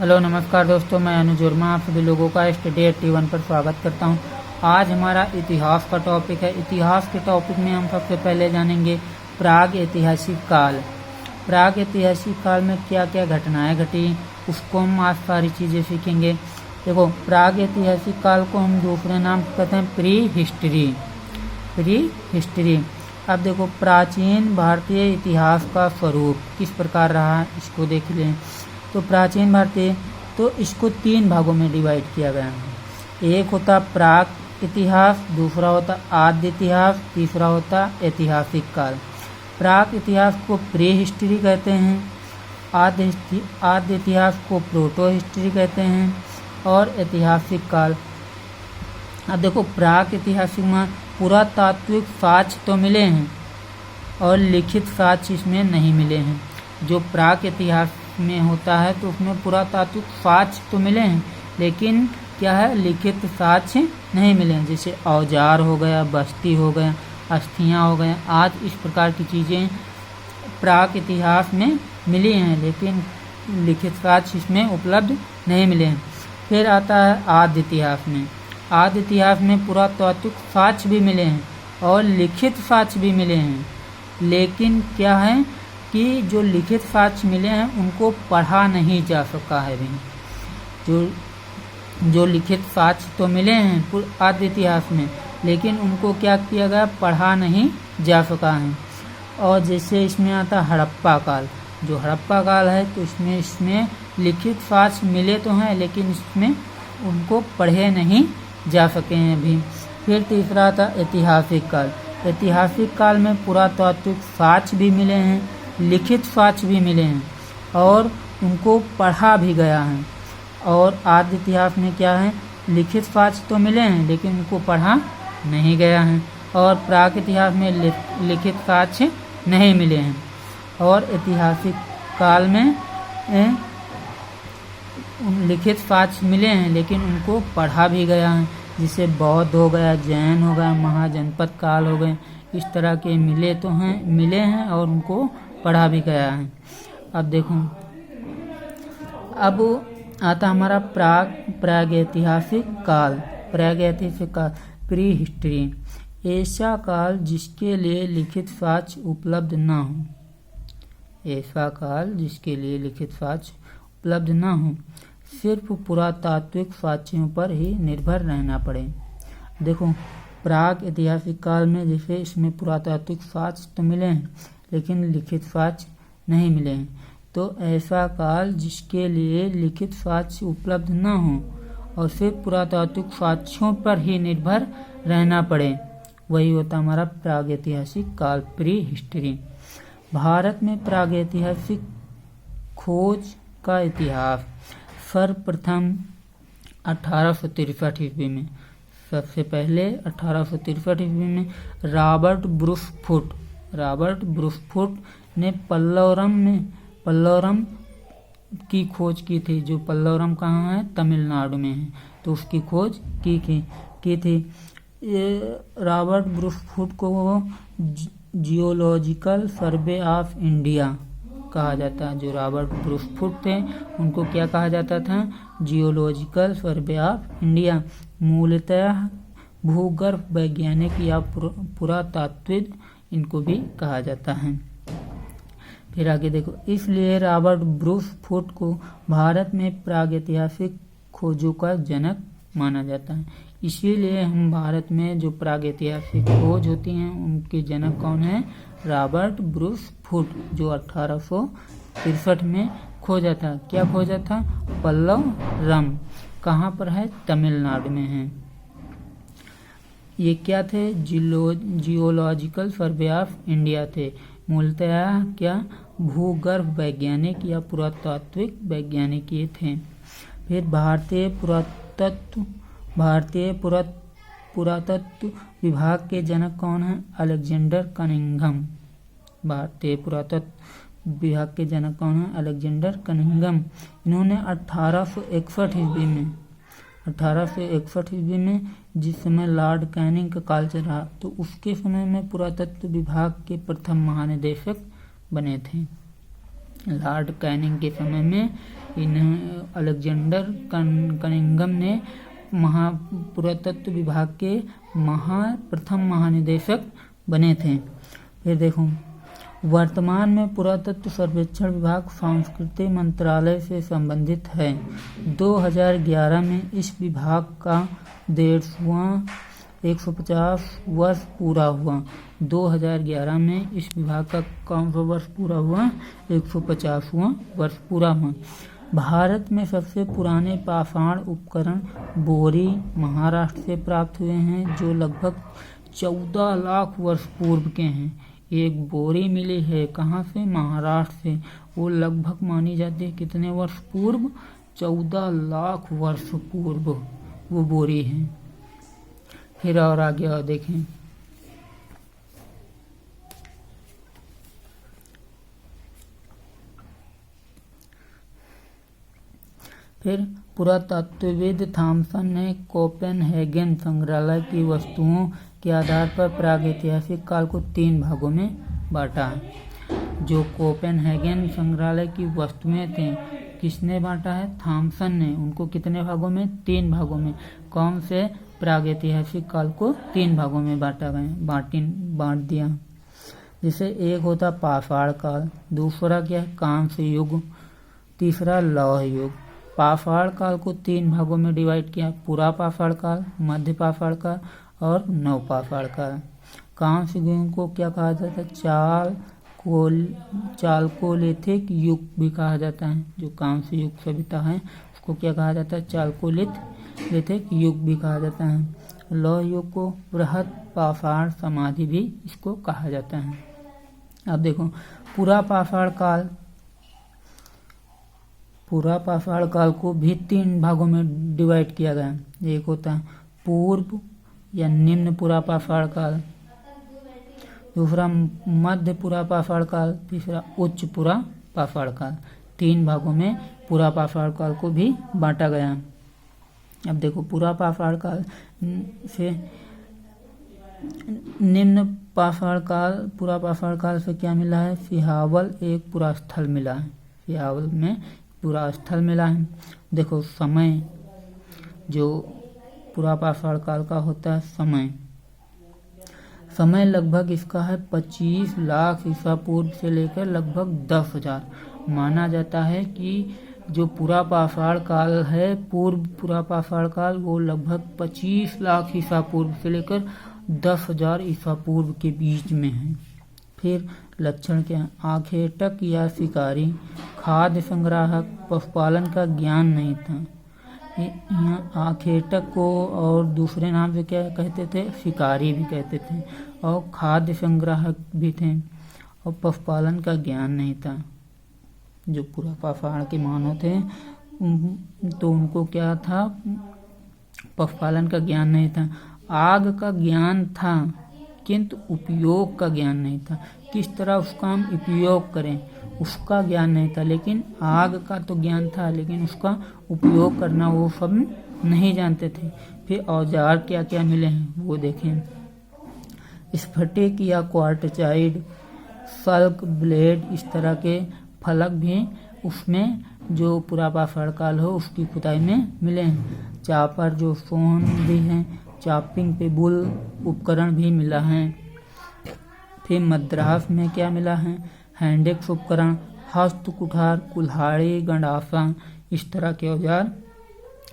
Hello नमस्कार दोस्तों, मैं अनुज वर्मा आप सभी लोगों का स्टडी 81 पर स्वागत करता हूं। आज हमारा इतिहास का टॉपिक है। इतिहास के टॉपिक में हम सबसे पहले जानेंगे प्राग ऐतिहासिक काल। प्राग ऐतिहासिक काल में क्या क्या घटनाएं घटी, उसको हम आज सारी चीज़ें सीखेंगे। देखो, प्राग ऐतिहासिक काल को हम दूसरे नाम से कहते हैं प्री हिस्ट्री। अब देखो, प्राचीन भारतीय इतिहास का स्वरूप किस प्रकार रहा, इसको देख लें। तो प्राचीन भारतीय, तो इसको 3 भागों में डिवाइड किया गया है। एक होता प्राक इतिहास, दूसरा होता आद्य इतिहास, तीसरा होता ऐतिहासिक काल। प्राक इतिहास को प्री हिस्ट्री कहते हैं, आद्य इतिहास को प्रोटो हिस्ट्री कहते हैं, और ऐतिहासिक काल। अब देखो, प्राक ऐतिहासिक में पुरातात्विक साक्ष्य तो मिले हैं और लिखित साक्ष्य इसमें नहीं मिले हैं। जो प्राक इतिहास में होता है तो उसमें पुरातात्विक साक्ष्य तो मिले हैं, लेकिन क्या है, लिखित साक्ष्य नहीं मिले हैं। जैसे औजार हो गया, बस्ती हो गया, अस्थियां हो गए, आज इस प्रकार की चीज़ें प्राक इतिहास में मिली हैं, लेकिन लिखित साक्ष्य इसमें उपलब्ध नहीं मिले हैं। फिर आता है आद्य इतिहास में। आद्य इतिहास में पुरातात्विक साक्ष्य भी मिले हैं और लिखित साक्ष्य भी मिले हैं, लेकिन क्या है कि जो लिखित साक्ष्य मिले हैं उनको पढ़ा नहीं जा सका है भी। जो लिखित साक्ष्य तो मिले हैं आद्य इतिहास में, लेकिन उनको क्या किया गया, पढ़ा नहीं जा सका है। और जैसे इसमें आता हड़प्पा काल। जो हड़प्पा काल है तो इसमें लिखित साक्ष्य मिले तो हैं, लेकिन इसमें उनको पढ़े नहीं जा सके हैं अभी। फिर तीसरा आता ऐतिहासिक काल। ऐतिहासिक काल में पुरातात्विक साक्ष्य भी मिले हैं, लिखित साक्ष्य भी मिले हैं और उनको पढ़ा भी गया है। और आद्य इतिहास में क्या है, लिखित साक्ष्य तो मिले हैं लेकिन उनको पढ़ा नहीं गया है। और प्राक इतिहास में लिखित साक्ष्य नहीं मिले हैं। और ऐतिहासिक काल में लिखित साक्ष्य मिले हैं लेकिन उनको पढ़ा भी गया है। जिसे बौद्ध हो गया, जैन हो गया, महाजनपद काल हो गए, इस तरह के मिले हैं और उनको पढ़ा भी गया है। अब देखो, अब आता हमारा प्रागैतिहासिक काल। प्रागैतिहासिक काल, प्री हिस्ट्री। ऐसा काल जिसके लिए लिखित साक्ष्य उपलब्ध न हो। ऐसा काल जिसके लिए लिखित साक्ष्य उपलब्ध न हो, सिर्फ पुरातात्विक साक्ष्यों पर ही निर्भर रहना पड़े। देखो, प्राग ऐतिहासिक काल में जैसे इसमें पुरातात्विक साक्ष्य तो मिले हैं लेकिन लिखित साक्ष्य नहीं मिले हैं। तो ऐसा काल जिसके लिए लिखित साक्ष्य उपलब्ध न हो और सिर्फ पुरातात्विक साक्ष्यों पर ही निर्भर रहना पड़े, वही होता हमारा प्रागैतिहासिक काल, प्री हिस्ट्री। भारत में प्रागैतिहासिक खोज का इतिहास सर्वप्रथम 1863 ईस्वी में, सबसे पहले 1863 ईस्वी में रॉबर्ट ब्रूसफुट ने पल्लवरम की खोज की थी। जो पल्लवरम कहाँ है, तमिलनाडु में है, तो उसकी खोज की थी। रॉबर्ट ब्रूसफुट को जियोलॉजिकल सर्वे ऑफ इंडिया कहा जाता है। जो रॉबर्ट ब्रूसफुट थे उनको क्या कहा जाता था, जियोलॉजिकल सर्वे ऑफ इंडिया। मूलतः भूगर्भ वैज्ञानिक या पुरातात्विक इनको भी कहा जाता है। फिर आगे देखो, इसलिए रॉबर्ट ब्रूसफुट को भारत में प्रागैतिहासिक खोजों का जनक माना जाता है। इसीलिए हम भारत में जो प्रागैतिहासिक खोज होती हैं उनके जनक कौन है, रॉबर्ट ब्रूसफुट, जो 1863 में खोजा था। क्या खोजा था, पल्लवरम। कहाँ पर है, तमिलनाडु में है। ये क्या थे, जियोलॉजिकल सर्वे ऑफ इंडिया थे। मूलतः क्या, भूगर्भ वैज्ञानिक या पुरातात्विक वैज्ञानिक ये थे। फिर भारतीय पुरातत्व विभाग के जनक कौन है, अलेक्जेंडर कनिंघम। भारतीय पुरातत्व विभाग के जनक कौन है, अलेक्जेंडर कनिंघम। इन्होंने 1861 ईस्वी में जिस समय लॉर्ड कैनिंग का काल चल रहा, तो उसके समय में पुरातत्व विभाग के प्रथम महानिदेशक बने थे। लॉर्ड कैनिंग के समय में इन्हें अलेक्जेंडर कनिंघम ने पुरातत्व विभाग के प्रथम महानिदेशक बने थे। फिर देखो, वर्तमान में पुरातत्व सर्वेक्षण विभाग संस्कृति मंत्रालय से संबंधित है। 2011 में इस विभाग का 150 वर्ष पूरा हुआ। 2011 में इस विभाग का कौन सा वर्ष पूरा हुआ? 150वां वर्ष पूरा हुआ। भारत में सबसे पुराने पाषाण उपकरण बोरी महाराष्ट्र से प्राप्त हुए हैं, जो लगभग 14 लाख वर्ष पूर्व के हैं। एक बोरी मिली है कहाँ से? महाराष्ट्र से। वो लगभग मानी जाती है कितने वर्ष पूर्व? 14 लाख वर्ष पूर्व वो बोरी है। फिर और आगे और देखें, फिर पुरातत्वविद थॉमसन ने कोपेनहेगन संग्रहालय की वस्तुओं के आधार पर प्रागैतिहासिक काल को 3 भागों में बांटा है। जो कोपेनहेगन संग्रहालय की वस्तुएं थे, किसने बांटा है? थॉमसन ने। उनको कितने भागों में? 3 भागों में। कौन से? प्रागैतिहासिक काल को 3 भागों में बांट दिया। जैसे एक होता पाषाण काल, दूसरा क्या है? कांस्य युग, तीसरा लौह युग। पाषाण काल को 3 भागों में डिवाइड किया, पुरा पाषाण काल, मध्य पाषाण काल और नवपाषाण काल। कांस्य युग को क्या कहा जाता है? चालकोलिथिक युग भी कहा जाता है। जो कांस्य युग सभ्यता है उसको क्या कहा जाता है? चालकोलिथिक युग भी कहा जाता है। लौह युग को बृहद पाषाण समाधि भी इसको कहा जाता है। अब देखो, पुरा पाषाण काल को भी 3 भागों में डिवाइड किया गया। एक होता है पूर्व या निम्न पुरा पाषाण काल, दूसरा मध्य पुरा पाषाण काल, तीसरा उच्च पुरा पाषाण काल। 3 भागों में पुरा पाषाण काल को भी बांटा गया। अब देखो, पुरा पाषाण काल से निम्न पुरा पाषाण काल से क्या मिला है? सिहावल एक पुरा स्थल मिला है। सिहावल में पुरा स्थल मिला है। देखो, समय जो पुरा पाषाण काल का होता है, समय लगभग इसका है 25 लाख ईसा पूर्व से लेकर लगभग 10,000। माना जाता है कि जो पुरा पाषाण काल है, पूर्व पुरा पाषाण काल, वो लगभग 25 लाख ईसा पूर्व से लेकर 10,000 ईसा पूर्व के बीच में है। फिर लक्षण क्या है? आखेटक या शिकारी, खाद्य संग्राहक, पशुपालन का ज्ञान नहीं था। यहाँ आखेटक को और दूसरे नाम से क्या कहते थे? शिकारी भी कहते थे, और खाद्य संग्राहक भी थे, और पशुपालन का ज्ञान नहीं था। जो पुरा पाषाण के मानव थे तो उनको क्या था? पशुपालन का ज्ञान नहीं था। आग का ज्ञान था किंतु उपयोग का ज्ञान नहीं था। किस तरह उसका हम उपयोग करें उसका ज्ञान नहीं था। लेकिन आग का तो ज्ञान था, लेकिन उसका उपयोग करना वो सब नहीं जानते थे। फिर औजार क्या क्या मिले हैं वो देखें। स्फटिक या क्वार्टजाइट, सल्क, ब्लेड, इस तरह के फलक भी उसमें जो पुरा पाषाण काल हो उसकी खुदाई में मिले हैं। चापर जो सोहन भी है, चॉपिंग टेबल उपकरण भी मिला है। फिर मद्रास में क्या मिला है? हैंडेक्स उपकरण, हस्त कुठार, कुल्हाड़ी, गंडासा, इस तरह के औजार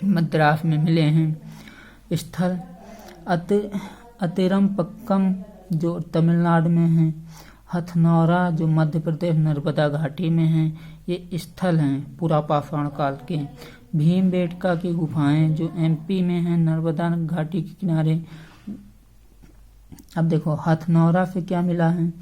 मद्रास में मिले हैं। स्थल अतिरमपक्कम जो तमिलनाडु में है, हथनौरा जो मध्य प्रदेश नर्मदा घाटी में है, ये स्थल हैं पुरा पाषाण काल के। भीमबेटका की गुफाएं जो एमपी में हैं, नर्मदा घाटी के किनारे। अब देखो, हथनौरा से क्या मिला है?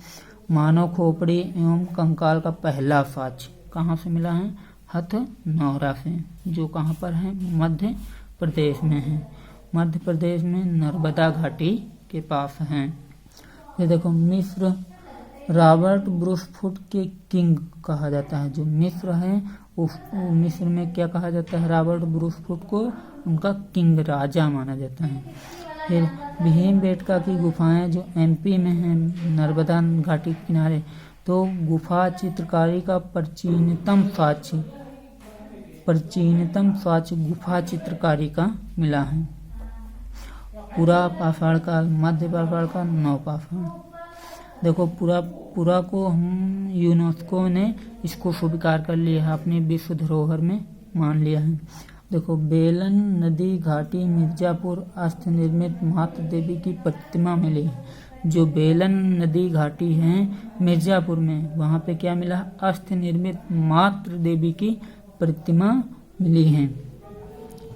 मानव खोपड़ी एवं कंकाल का पहला साक्ष्य कहाँ से मिला है? हथनौरा से, जो कहाँ पर है? मध्य प्रदेश में है। मध्य प्रदेश में नर्मदा घाटी के पास हैं। ये देखो, मिस्र रॉबर्ट ब्रूसफुट के किंग कहा जाता है। जो मिस्र है मिस्र में क्या कहा जाता है? रॉबर्ट ब्रूसफुट को उनका किंग, राजा माना जाता है। फिर भीमबेटका की गुफाएं जो एमपी में हैं, नर्मदा घाटी के किनारे, तो गुफा चित्रकारी का प्राचीनतम साक्ष्य गुफा चित्रकारी का मिला है। पूरा पाषाण काल, मध्य पाषाण काल, नवपाषाण। देखो पूरा को हम यूनेस्को ने इसको स्वीकार कर लिया है, अपनी विश्व धरोहर में मान लिया है। देखो बेलन नदी घाटी मिर्जापुर अस्त निर्मित मातृ देवी की प्रतिमा मिली है। जो बेलन नदी घाटी है मिर्जापुर में, वहाँ पे क्या मिला? अस्त निर्मित मातृ देवी की प्रतिमा मिली है।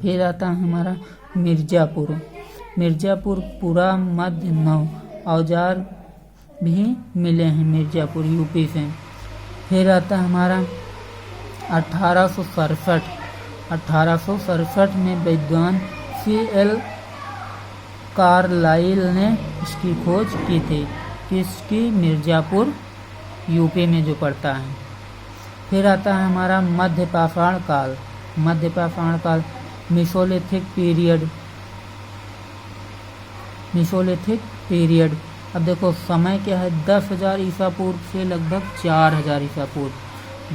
फिर आता है हमारा मिर्जापुर पूरा मध्य नौ औजार भी मिले हैं मिर्जापुर यूपी से। फिर आता है हमारा 1867 में विद्वान C.L. कार्लाइल ने इसकी खोज की थी, किसकी? मिर्जापुर यूपी में जो पड़ता है। फिर आता है हमारा मध्य पाषाण काल मेसोलिथिक पीरियड। अब देखो समय क्या है? 10,000 ईसा पूर्व से लगभग 4,000 ईसा पूर्व।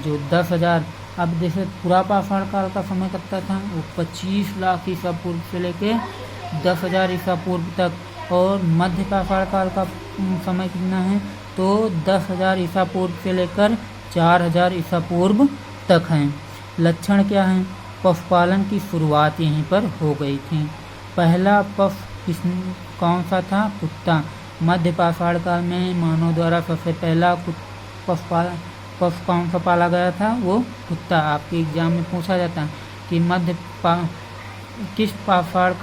जो 10,000, अब जैसे पूरा पाषाण काल का समय कितना था? वो 25 लाख ईसा पूर्व से लेके 10,000 ईसा पूर्व तक, और मध्य पाषाण काल का समय कितना है? तो 10,000 ईसा पूर्व से लेकर 4,000 ईसा पूर्व तक हैं। लक्षण क्या हैं? पशुपालन की शुरुआत यहीं पर हो गई थी। पहला पशु कौन सा था? कुत्ता। मध्य पाषाण काल में मानव द्वारा सबसे पहला पशु कौन सा पाला गया था? वो कुत्ता। आपके एग्जाम में पूछा जाता है कि किस पाषाण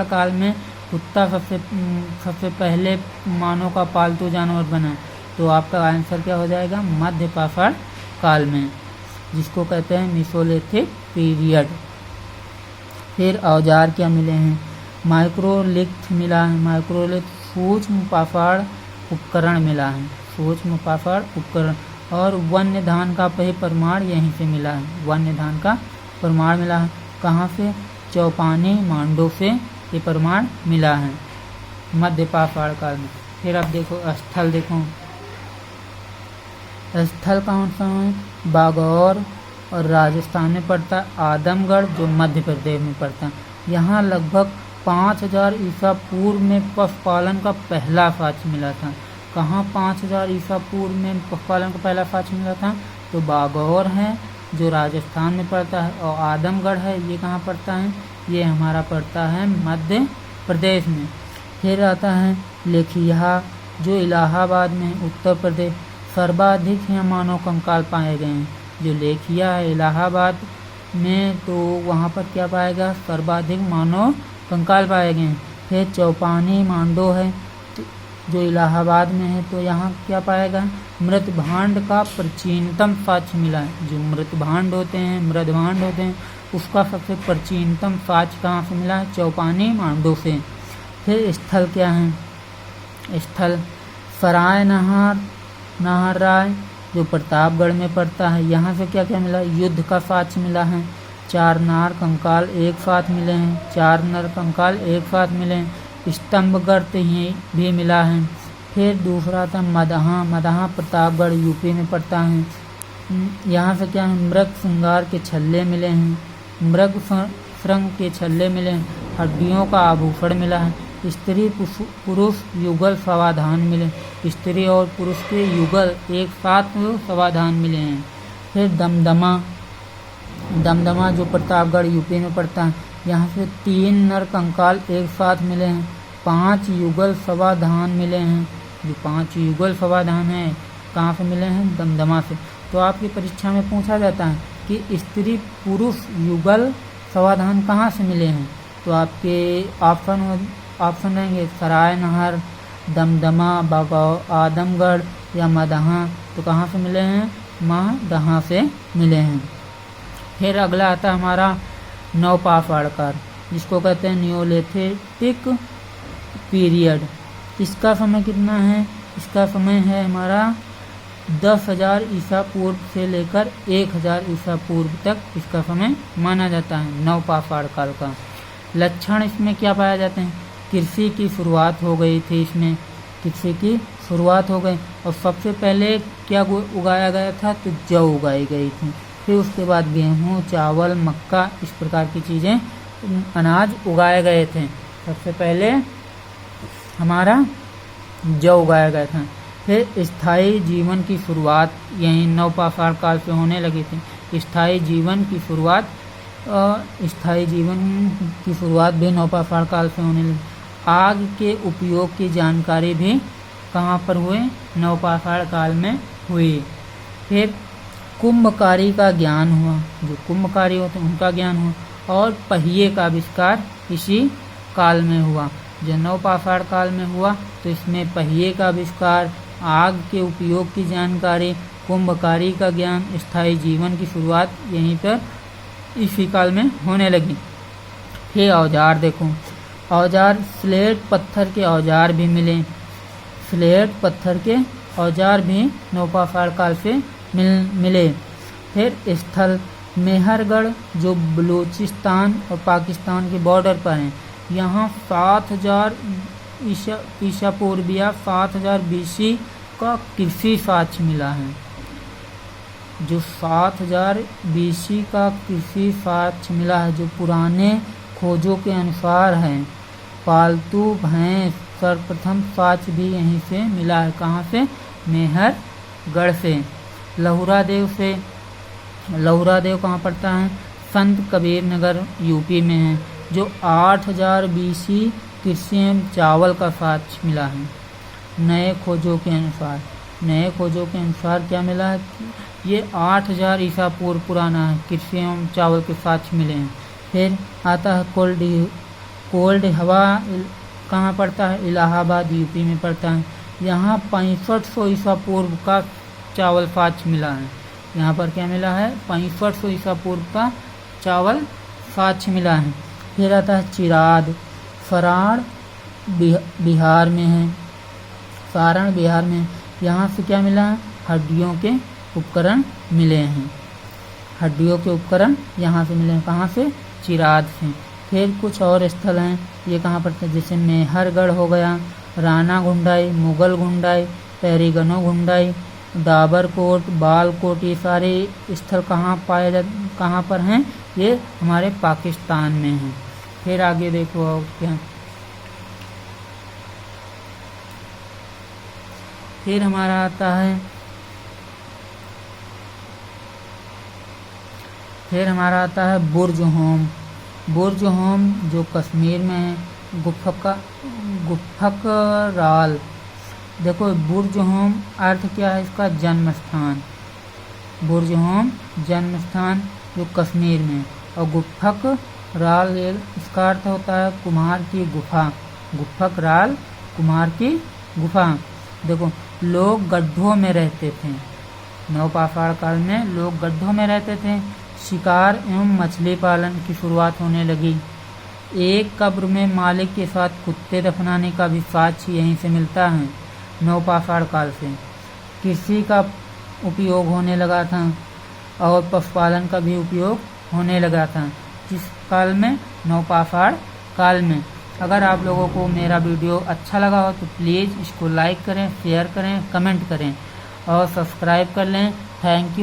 काल में कुत्ता सबसे पहले मानव का पालतू जानवर बना? तो आपका आंसर क्या हो जाएगा? मध्य पाषाण काल में, जिसको कहते हैं मेसोलिथिक पीरियड। फिर औजार क्या मिले हैं? माइक्रोलिथ मिला है। माइक्रोलिथ सूक्ष्म पाषाण उपकरण मिला है, सूक्ष्म पाषाण उपकरण। और वन्य धान का प्रमाण यहीं से मिला है, वन्य धान का प्रमाण मिला है। कहाँ से? चौपानी मांडो से ये प्रमाण मिला है मध्य पाषाण काल में। फिर अब देखो स्थल, स्थल कौन सा है? बागौर और राजस्थान में पड़ता है। आदमगढ़ जो मध्य प्रदेश में पड़ता है। यहाँ लगभग 5,000 ईसा पूर्व में पशुपालन का पहला साक्ष्य मिला था। कहाँ 5,000 ईसा पूर्व में पशुपालन का पहला साक्ष्य मिला था? तो बागौर है जो राजस्थान में पड़ता है, और आदमगढ़ है, ये कहाँ पड़ता है? ये हमारा पड़ता है मध्य प्रदेश में। फिर आता है लेखिया जो इलाहाबाद में, उत्तर प्रदेश। सर्वाधिक यहाँ मानव कंकाल पाए गए हैं। जो लेखिया है इलाहाबाद में, तो वहाँ पर क्या पाएगा? सर्वाधिक मानव कंकाल पाए गए हैं। फिर चौपानी मांडो है जो इलाहाबाद में है, तो यहाँ क्या पाएगा? मृत भांड का प्राचीनतम साक्ष्य मिला है। जो मृत भांड होते हैं उसका सबसे प्राचीनतम साक्ष्य कहाँ से मिला है? चौपानी मांडो से। फिर स्थल क्या है? स्थल सराय नाहरराय जो प्रतापगढ़ में पड़ता है। यहाँ से क्या क्या मिला? युद्ध का साक्ष्य मिला है। 4 नार कंकाल एक साथ मिले हैं, 4 नर कंकाल एक साथ मिले हैं। स्तंभगढ़ भी मिला है। फिर दूसरा था मदहा प्रतापगढ़ यूपी में पड़ता है। यहाँ से क्या है? मृग श्रृंगार के छल्ले मिले हैं, मृग श्रृंग के छल्ले मिले हैं। हड्डियों का आभूषण मिला है। स्त्री पुरुष युगल समाधान मिले, स्त्री और पुरुष के युगल एक साथ समाधान मिले हैं। फिर दमदमा जो प्रतापगढ़ यूपी में पड़ता है। यहाँ से 3 नर कंकाल एक साथ मिले हैं। 5 युगल समाधान मिले हैं। जो 5 युगल समाधान है कहाँ से मिले हैं? दमदमा से। तो आपकी परीक्षा में पूछा जाता है कि स्त्री पुरुष युगल समाधान कहाँ से मिले हैं? तो आपके ऑप्शन रहेंगे सराय नहर, दमदमा, बागौर, आदमगढ़ या मदहा। तो कहाँ से मिले हैं? मदहा से मिले हैं। फिर अगला आता है हमारा नवपाषाण काल, जिसको कहते हैं न्यूलिथिक पीरियड। इसका समय कितना है? इसका समय है हमारा 10,000 ईसा पूर्व से लेकर 1,000 ईसा पूर्व तक इसका समय माना जाता है नवपाषाण काल का। लक्षण इसमें क्या पाए जाते हैं? कृषि की शुरुआत हो गई थी इसमें। कृषि की शुरुआत हो गई। और सबसे पहले क्या उगाया गया था, तो जौ उगाई गई थी। फिर उसके बाद गेहूँ, चावल, मक्का, इस प्रकार की चीज़ें, अनाज उगाए गए थे। सबसे पहले हमारा जौ उगाया गया था। फिर स्थायी जीवन की शुरुआत यहीं नवपाषाण काल से होने लगी थी। स्थायी जीवन की शुरुआत भी नवपाषाण काल से होने लगी। आग के उपयोग की जानकारी भी कहाँ पर हुए, नवपाषाण काल में हुई। फिर कुंभकारी का ज्ञान हुआ, जो कुंभकारी होते हैं उनका ज्ञान हुआ। और पहिए का आविष्कार इसी काल में हुआ। जो नवपाषाण काल में हुआ तो इसमें पहिए का आविष्कार, आग के उपयोग की जानकारी, कुंभकारी का ज्ञान, स्थायी जीवन की शुरुआत यहीं पर इसी काल में होने लगी। फिर औजार देखो, औजार स्लेट पत्थर के औजार भी मिले। स्लेट पत्थर के औजार भी नवपाषाण काल से मिले। फिर स्थल मेहरगढ़ जो बलूचिस्तान और पाकिस्तान के बॉर्डर पर हैं, यहाँ 7000 ईसा पूर्व या 7000 BC का कृषि साक्ष्य मिला है। जो 7000 BC का कृषि साक्ष्य मिला है, जो पुराने खोजों के अनुसार है। पालतू भैंस सर्वप्रथम साक्ष्य भी यहीं से मिला है। कहाँ से, मेहरगढ़ से। लहुरा देव कहाँ पड़ता है, संत कबीर नगर यूपी में है। जो 8000 BC कृषि एवं चावल का साक्ष्य मिला है। नए खोजों के अनुसार क्या मिला है, ये 8000 ईसा पूर्व पुराना है, कृषि एवं चावल के साक्ष्य मिले हैं। फिर आता है कोल्ड हवा कहाँ पड़ता है, इलाहाबाद यूपी में पड़ता है। यहाँ 6500 ईसा पूर्व का चावल साक्ष्य मिला है। यहाँ पर क्या मिला है, 6500 ईसा पूर्व का चावल साक्ष्य मिला है। फिर आता है चिराद, फराड़ बिहार में है, सारण बिहार में। यहाँ से क्या मिला है, हड्डियों के उपकरण मिले हैं। हड्डियों के उपकरण यहाँ से मिले हैं। कहाँ से, चिराद से। फिर कुछ और स्थल हैं, ये कहाँ पर थे, जैसे मेहरगढ़ हो गया, राना गुंडाई, मुगल गुंडाई, पैरीगनो गुंडाई, डाबरकोट, बालकोट, ये सारे स्थल कहाँ पर हैं, ये हमारे पाकिस्तान में हैं। फिर आगे देखो और क्या, फिर हमारा आता है बुर्ज होम जो कश्मीर में है। गुफक राल, देखो बुर्ज होम अर्थ क्या है इसका, जन्म स्थान। बुर्ज होम जन्म स्थान जो कश्मीर में। और गुफक राल इसका अर्थ होता है कुम्हार की गुफा। गुफक राल कुम्हार की गुफा। देखो लोग गड्ढों में रहते थे, नवपाषाण काल में लोग गड्ढों में रहते थे। शिकार एवं मछली पालन की शुरुआत होने लगी। एक कब्र में मालिक के साथ कुत्ते दफनाने का भी साक्ष्य यहीं से मिलता है, नवपाषाण काल से। कृषि का उपयोग होने लगा था और पशुपालन का भी उपयोग होने लगा था, जिस काल में, नवपाषाण काल में। अगर आप लोगों को मेरा वीडियो अच्छा लगा हो तो प्लीज़ इसको लाइक करें, शेयर करें, कमेंट करें और सब्सक्राइब कर लें। Thank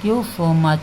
you so much.